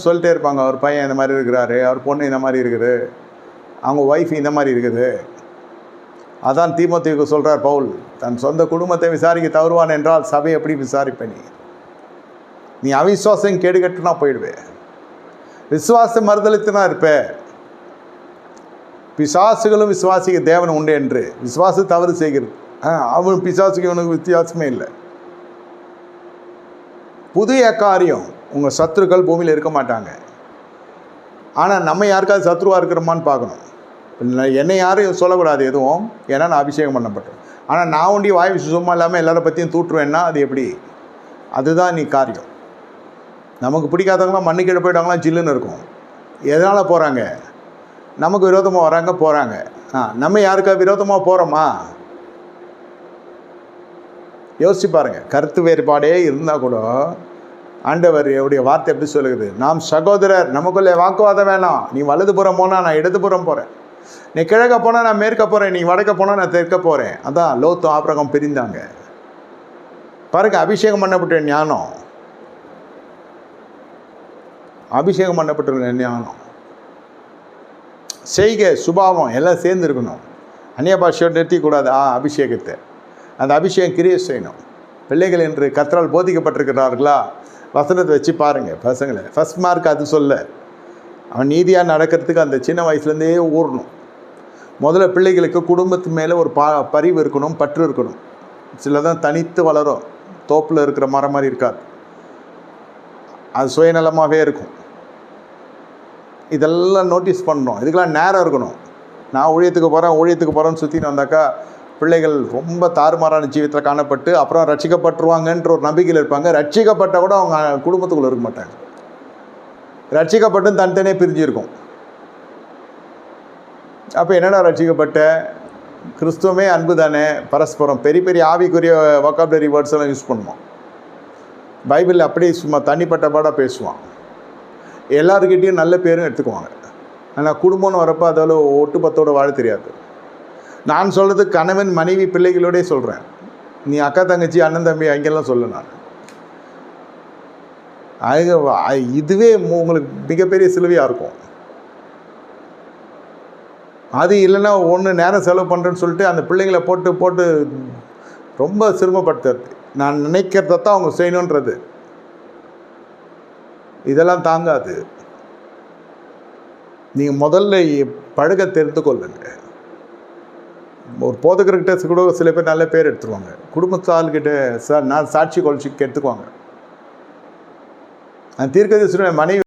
சொல்லிட்டே இருப்பாங்க, அவர் பையன் இந்த மாதிரி இருக்கிறாரு, அவர் பொண்ணு இந்த மாதிரி இருக்குது, அவங்க ஒய்ஃப் இந்த மாதிரி இருக்குது. அதான் தீமோத்தேயுக்கு சொல்கிறார் பவுல், தன் சொந்த குடும்பத்தை விசாரிக்க தவறுவான் என்றால் சபை எப்படி விசாரிப்ப? நீ அவிசுவாசம் கேடுகட்டுனா போயிடுவே, விசுவாசம் மறுதளித்துனா இருப்பே. பிசாசுகளும் விசுவாசிக்க தேவன் உண்டு என்று விசுவாச தவறு செய்கிறது. அவன் பிசாசுக்கு இவனுக்கு வித்தியாசமே இல்லை. புதிய காரியம், உங்கள் சத்துருக்கள் பூமியில் இருக்க மாட்டாங்க. ஆனால் நம்ம யாருக்காவது சத்ருவாக இருக்கிறோமான்னு பார்க்கணும். என்னை யாரும் சொல்லக்கூடாது எதுவும், ஏன்னா நான் அபிஷேகம் பண்ணப்பட்டேன். ஆனால் நான் ஒண்டி வாய் சும்மா இல்லாமல் எல்லாரை பற்றியும் தூற்றுவேன்னா அது எப்படி? அதுதான் நீ காரியம். நமக்கு பிடிக்காதவங்களாம் மண்ணு கீழே போயிட்டாங்களாம் ஜில்லுன்னு இருக்கும். எதனால் போகிறாங்க? நமக்கு விரோதமாக வராங்க போகிறாங்க. நம்ம யாருக்கா விரோதமாக போகிறோமா? யோசிச்சு பாருங்கள். கருத்து வேறுபாடே இருந்தால் கூட ஆண்டவர் என்னுடைய வார்த்தை எப்படி சொல்லுகிறது? நாம் சகோதரர், நமக்குள்ளே வாக்குவாதம் வேணாம். நீ வலதுபுறம் போனால் நான் இடதுபுறம் போகிறேன், நீ கிழக்க போனால் நான் மேற்க போகிறேன், நீ வடக்க போனால் நான் தெற்க போகிறேன். அதான் லோத்தும் ஆபிரகாம் பிரிந்தாங்க பாருங்க. அபிஷேகம் பண்ணப்பட்ட ஞானம், அபிஷேகம் பண்ணப்பட்ட ஞானம், செய்கை, சுபாவம் எல்லாம் சேர்ந்து இருக்கணும். அந்நிய பாஷையோடு நிறுத்திக்கூடாது. அபிஷேகத்தை, அந்த அபிஷேகம் கிரியை செய்யணும். பிள்ளைகள் என்று கர்த்தரால் போதிக்கப்பட்டிருக்கிறார்களா? வசனத்தை வச்சு பாருங்கள் பசங்களை. ஃபஸ்ட் மார்க் அது சொல்ல, அவன் நீதியாக நடக்கிறதுக்கு அந்த சின்ன வயசுலேருந்தே ஊறணும். முதல்ல பிள்ளைகளுக்கு குடும்பத்து மேலே ஒரு பரிவு இருக்கணும், பற்று இருக்கணும். சிலதான் தனித்து வளரும், தோப்பில் இருக்கிற மரம் மாதிரி இருக்காது, அது சுயநலமாகவே இருக்கும். இதெல்லாம் நோட்டீஸ் பண்ணணும். இதுக்கெல்லாம் நேரம் இருக்கணும். நான் ஊழியத்துக்கு போகிறேன்னு சுற்றின்னு வந்தாக்கா பிள்ளைகள் ரொம்ப தாறுமாறான ஜீவிதத்தில் காணப்பட்டு அப்புறம் ரட்சிக்கப்பட்டுருவாங்கன்ற ஒரு நம்பிக்கையில் இருப்பாங்க. ரட்சிக்கப்பட்ட கூட அவங்க குடும்பத்துக்குள்ளே இருக்க மாட்டாங்க. ரட்சிக்கப்பட்டும் தனித்தனியே பிரிஞ்சிருக்கும். அப்போ என்னடா ரட்சிக்கப்பட்ட? கிறிஸ்துவமே அன்பு தானே, பரஸ்பரம். பெரிய பெரிய ஆவிக்குரிய வொக்காபுலரி வேர்ட்ஸ் எல்லாம் யூஸ் பண்ணுவோம். பைபிளில் அப்படியே சும்மா தனிப்பட்ட பாடாக பேசுவான். எல்லாருக்கிட்டையும் நல்ல பேரும் எடுத்துக்குவாங்க. ஆனால் குடும்பம்னு வரப்போ அதில் ஒட்டுப்பத்தோடு வாழ தெரியாது. நான் சொல்கிறது கணவன் மனைவி பிள்ளைகளோடே சொல்கிறேன். நீ அக்கா தங்கச்சி அண்ணன் தம்பி அங்கெல்லாம் சொல்ல. நான் இதுவே உங்களுக்கு மிகப்பெரிய சிலுவையாக இருக்கும். அது இல்லைன்னா ஒன்று நேரம் செலவு பண்ணுறேன்னு சொல்லிட்டு அந்த பிள்ளைங்களை போட்டு ரொம்ப சிரமப்படுத்துறது. நான் நினைக்கிறதான் அவங்க செய்யணுன்றது இதெல்லாம் தாங்காது. நீங்கள் முதல்ல பழக தெரிந்து கொள்ளுங்க. ஒரு போதகர்கிட்ட கூட சில பேர் நல்ல பேர் எடுத்துருவாங்க. குடும்பத்தாள்கிட்ட நான் சாட்சி கொள்ச்சிக்கு எடுத்துக்குவாங்க. அந்த தீர்க்கதரிசியுடைய மனைவி